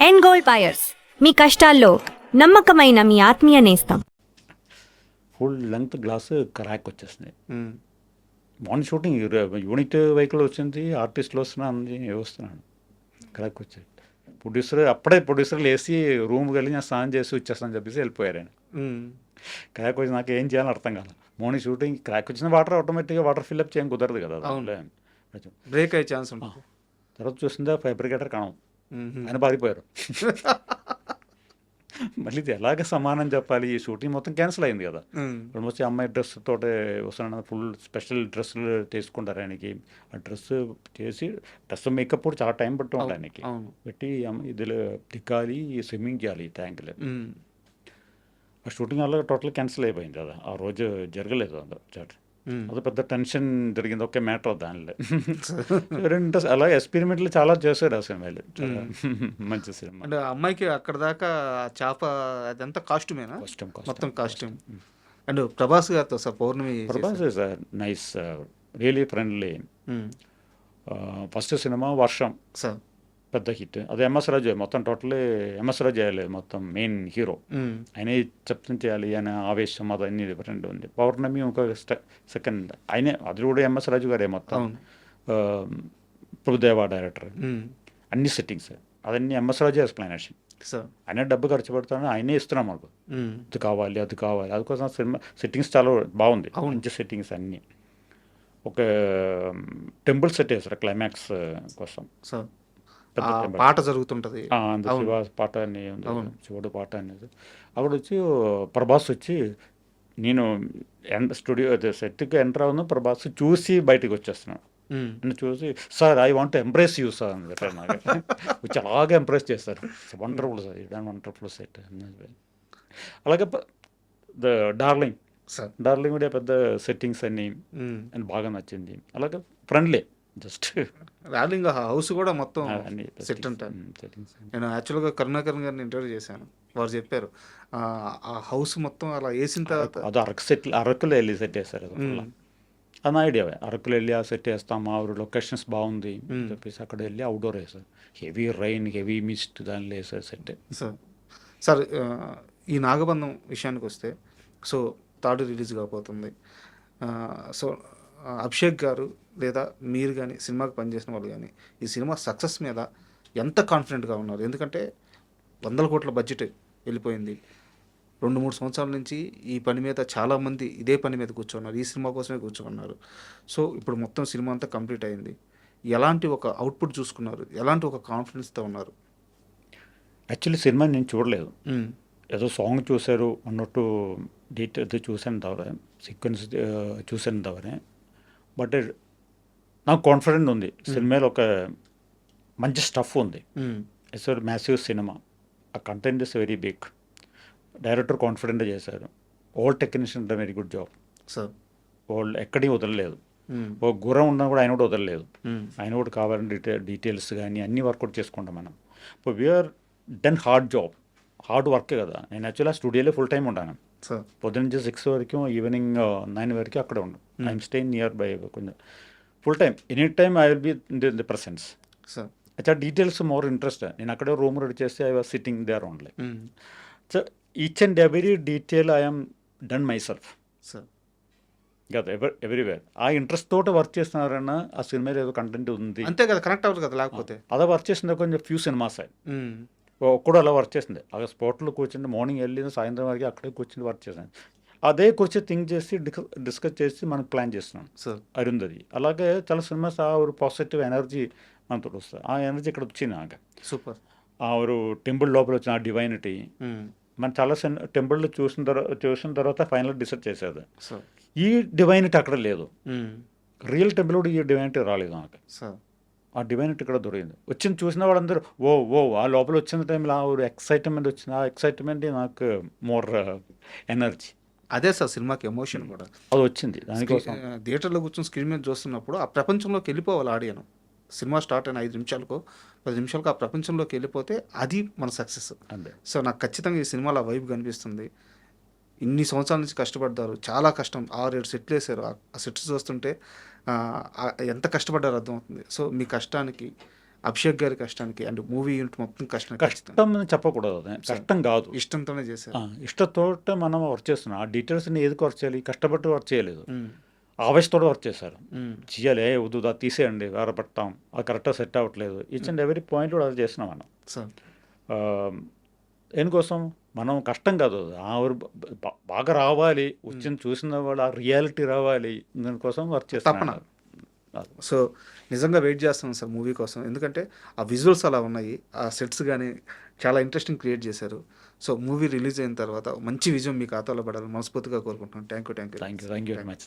End gold buyers, మీ కష్టాల్లో నమ్మకమైన మీ ఆత్మీయ నేస్తం. ఫుల్ లెంగ్త్ గ్లాస్ క్రాక్ వచ్చేసింది. మార్నింగ్ షూటింగ్ యూనిట్ వెహికల్ వచ్చింది, ఆర్టిస్టులు వస్తున్నా అన్ని వస్తున్నాను, క్రాక్ వచ్చాయి. ప్రొడ్యూసర్ లేచి రూమ్కి వెళ్ళి నేను స్నానం చేసి వచ్చేస్తాను చెప్పేసి వెళ్ళిపోయారు ఆయన. క్రాక్ వచ్చి నాకు ఏం చేయాలని అర్థం కాదు. మార్నింగ్ షూటింగ్ క్రాక్ వచ్చిన వాటర్ ఆటోమేటిక్గా వాటర్ ఫిల్అప్ చేయడం కుదరదు కదా, బ్రేక్ అయ్యే ఛాన్స్ ఉంటుంది. తర్వాత చూసిందా ఫైబ్రికేటర్ కాణం, ఆయన పారిపోయారు. మళ్ళీ ఇది ఎలాగ సమానం చెప్పాలి, ఈ షూటింగ్ మొత్తం క్యాన్సిల్ అయింది కదా. ఆల్మోస్ట్ అమ్మాయి డ్రెస్ తోటే వస్తున్నాను, ఫుల్ స్పెషల్ డ్రెస్సులు తీసుకుంటారు ఆయనకి. ఆ డ్రెస్ చేసి డ్రెస్ మేకప్ కూడా చాలా టైం పట్టు ఉంటాయి ఆయనకి. పెట్టి ఇదిలో దిగాలి, స్విమ్మింగ్ చేయాలి ట్యాంకులో. ఆ షూటింగ్ వల్ల టోటల్ క్యాన్సిల్ అయిపోయింది కదా, ఆ రోజు జరగలేదు చాట్. అది పెద్ద టెన్షన్ జరిగింది, ఒకే మ్యాటర్ దానిలో. అలా ఎక్స్పెరిమెంట్లు చాలా చేశారు ఆ సినిమాలు, మంచి సినిమా. అంటే అమ్మాయికి అక్కడ దాకా చేప అదంతా కాస్ట్యూమేనా? మొత్తం కాస్ట్యూమ్. అండ్ ప్రభాస్ గారితో sir Pournami. Prabhas sir nice, really friendly. First సినిమా వర్షం సార్ పెద్ద హిట్, అది ఎంఎస్ రాజు మొత్తం టోటలీ ఎంఎస్ రాజు చేయాలి, మొత్తం మెయిన్ హీరో ఆయనే చెప్తుంది చేయాలి అని ఆవేశం, అది అన్ని డిఫరెంట్ ఉంది. పౌర్ణమి ఇంకో సెకండ్ ఆయనే, అది కూడా ఎంఎస్ రాజు గారే మొత్తం. ప్రభుదేవా డైరెక్టర్, అన్ని సెట్టింగ్స్ అదన్నీ ఎంఎస్ రాజు ఎక్స్ప్లెనేషన్. ఆయనే డబ్బు ఖర్చు పెడతాను, ఆయనే ఇస్తున్నాం మాకు, అది కావాలి అది కావాలి. అందుకోసం సినిమా సెట్టింగ్స్ చాలా బాగుంది, మంచి సెట్టింగ్స్ అన్నీ. ఒక టెంపుల్ సెట్ వేస్తారు క్లైమాక్స్ కోసం, పాట జరుగుతుంటది, శివ పాట అని శివుడు పాట అనేది. అక్కడ వచ్చి ప్రభాస్ వచ్చి, నేను స్టూడియో సెట్కి ఎంటర్ అవును, ప్రభాస్ చూసి బయటకు వచ్చేస్తున్నాను. నన్ను చూసి sir I want empress you sir అని చెప్పారు. నాకు వచ్చి అలాగే ఎంప్రెస్ చేస్తారు, వండర్ఫుల్ సార్, ఇది వండర్ఫుల్ సెట్. అలాగే డార్లింగ్ కూడా పెద్ద సెట్టింగ్స్ అన్ని బాగా నచ్చింది. అలాగే ఫ్రెండ్లీ, జస్ట్ డార్లింగ్ హౌస్ కూడా మొత్తం సెట్ ఉంటారు. నేను యాక్చువల్గా కరుణాకరణ్ గారిని ఇంటర్వ్యూ చేశాను, వారు చెప్పారు ఆ హౌస్ మొత్తం అలా వేసిన తర్వాత అది అరకులో వెళ్ళి సెట్ చేస్తారు. అది నా ఐడియా, అరకులో వెళ్ళి ఆ సెట్ వేస్తాం, ఆ లొకేషన్స్ బాగుంది చెప్పేసి అక్కడ వెళ్ళి అవుట్డోర్ వేసారు. హెవీ రైన్, హెవీ మిస్ట్, దానిలో వేసారు సెట్. సార్ ఈ నాగబంధం విషయానికి వస్తే, సో థర్డ్ రిలీజ్ కాబోతుంది. సో అభిషేక్ గారు లేదా మీరు కానీ, సినిమాకి పనిచేసిన వాళ్ళు కానీ, ఈ సినిమా సక్సెస్ మీద ఎంత కాన్ఫిడెంట్గా ఉన్నారు? ఎందుకంటే 100 కోట్ల బడ్జెట్ వెళ్ళిపోయింది, 2-3 సంవత్సరాల నుంచి ఈ పని మీద చాలామంది ఇదే పని మీద కూర్చున్నారు, ఈ సినిమా కోసమే కూర్చున్నారు. సో ఇప్పుడు మొత్తం సినిమా అంతా కంప్లీట్ అయింది, ఎలాంటి ఒక అవుట్పుట్ చూసుకున్నారు, ఎలాంటి ఒక కాన్ఫిడెన్స్తో ఉన్నారు? యాక్చువల్లీ సినిమా నేను చూడలేదు, ఏదో సాంగ్ చూశారు అన్నట్టు, డీటెయిల్స్ చూసాను తవరే, సీక్వెన్స్ చూసాను తవరే. బట్ నాకు కాన్ఫిడెంట్ ఉంది, సినిమాలో ఒక మంచి స్టఫ్ ఉంది. ఇట్స్ మ్యాసివ్ సినిమా, ఆ content is very big. Director కాన్ఫిడెంట్గా చేశారు, all technician very good job sir. ఓల్డ్ ఎక్కడి వదలలేదు, ఓ గుర్రం ఉన్నా కూడా ఆయన కూడా వదలలేదు. ఆయన కూడా కావాలని డీటెయిల్స్ కానీ అన్ని వర్కౌట్ చేసుకుంటాం మనం. ఇప్పుడు వీఆర్ డన్ హార్డ్ వర్కే కదా. నేను యాక్చువల్గా స్టూడియోలో ఫుల్ టైం ఉంటాను, పొద్దున్న 6 వరకు, ఈవినింగ్ 9 వరకు అక్కడే ఉంటాను. ఐఎమ్ స్టేయింగ్ నియర్ బై, కొంచెం full time, any time I will be in the presence. అచ్చా డీటెయిల్స్ మోర్ ఇంట్రెస్ట్, నేను అక్కడే రూమ్ రెడీ చేస్తే I was sitting there only. So each and every detail I am done myself కదా, everywhere. ఆ interest తోటి work చేస్తున్నారన్న ఆ సినిమాలో ఏదో కంటెంట్ ఉంది, అంతే కదా, కనెక్ట్ అవ్వదు కదా. లేకపోతే అదే వర్క్ చేసింది కొంచెం ఫ్యూ సినిమాస్ ఒక్కడు అలా వర్క్ చేసింది. ఆ స్పాట్లో కూర్చుని మార్నింగ్ వెళ్ళి సాయంత్రం వరకు అక్కడే కూర్చుని వర్క్ చేశాను. అదే కూర్చొని థింక్ చేసి డిస్కస్ చేసి మనకు ప్లాన్ చేస్తున్నాం అరుంధతి. అలాగే చాలా సినిమాస్ ఆ ఒక పాజిటివ్ ఎనర్జీ మనతో వస్తుంది, ఆ ఎనర్జీ ఇక్కడ వచ్చింది నాకు. సూపర్. ఆ ఒక టెంపుల్ లోపల వచ్చిన ఆ డివైనిటీ మనం చాలా టెంపుల్లో చూసిన తర్వాత ఫైనల్ డిసైడ్ చేసేది. ఈ డివైనిటీ అక్కడ లేదు, రియల్ టెంపుల్ కూడా ఈ డివైనిటీ రాలేదు నాకు. ఆ డివైనిటీ ఇక్కడ దొరికింది, వచ్చింది చూసిన వాళ్ళందరూ ఓ ఆ లోపల వచ్చిన టైంలో ఆ ఒక ఎక్సైట్మెంట్ వచ్చింది. ఆ ఎక్సైట్మెంట్ నాకు మోర్ ఎనర్జీ. అదే సార్ సినిమాకి ఎమోషన్ కూడా అది వచ్చింది. దానికోసం థియేటర్లో కూర్చొని స్క్రీన్ మీద చూస్తున్నప్పుడు ఆ ప్రపంచంలోకి వెళ్ళిపోవాలి ఆడియన్. సినిమా స్టార్ట్ అయిన 5 నిమిషాలకు 10 నిమిషాలకు ఆ ప్రపంచంలోకి వెళ్ళిపోతే అది మన సక్సెస్. సో నాకు ఖచ్చితంగా ఈ సినిమాలో వైబ్ కనిపిస్తుంది. ఇన్ని సంవత్సరాల నుంచి కష్టపడ్డారు, చాలా కష్టం, 6-7 సెట్లు వేసారు. ఆ సెట్స్ చూస్తుంటే ఎంత కష్టపడ్డారు అర్థమవుతుంది. సో మీ కష్టానికి అభిషేక్ గారి కష్టానికి అండ్ మూవీ యూనిట్ మొత్తం కష్టానికి కష్టం అని చెప్పకూడదు, అది కష్టం కాదు. ఇష్టంతోనే చేశారు. ఇష్టంతో మనం వర్క్ చేస్తున్నాం. ఆ డీటెయిల్స్ని ఏది వర్క్ చేయాలి, కష్టపడి వర్క్ చేయలేదు, ఆవేశంతో వర్క్ చేశారు. చేయాలి, వద్దు అది తీసేయండి, వేరే పెట్టాం, అది కరెక్ట్గా సెట్ అవ్వట్లేదు, ఈచ్ అండ్ ఎవరీ పాయింట్ కూడా అది చేస్తున్నాం మనం. సార్ దేనికోసం మనం కష్టం కాదు, బాగా రావాలి, వచ్చిన చూసిన వాళ్ళు ఆ రియాలిటీ రావాలి, దానికోసం వర్క్ చేస్తున్నాం. సో నిజంగా వెయిట్ చేస్తున్నాం సార్ మూవీ కోసం, ఎందుకంటే ఆ విజువల్స్ అలా ఉన్నాయి, ఆ సెట్స్ కానీ చాలా ఇంట్రెస్టింగ్ క్రియేట్ చేశారు. సో మూవీ రిలీజ్ అయిన తర్వాత మంచి విజయం మీ ఖాతాలో పడాలని మనస్ఫూర్తిగా కోరుకుంటున్నాను. Thank you very much.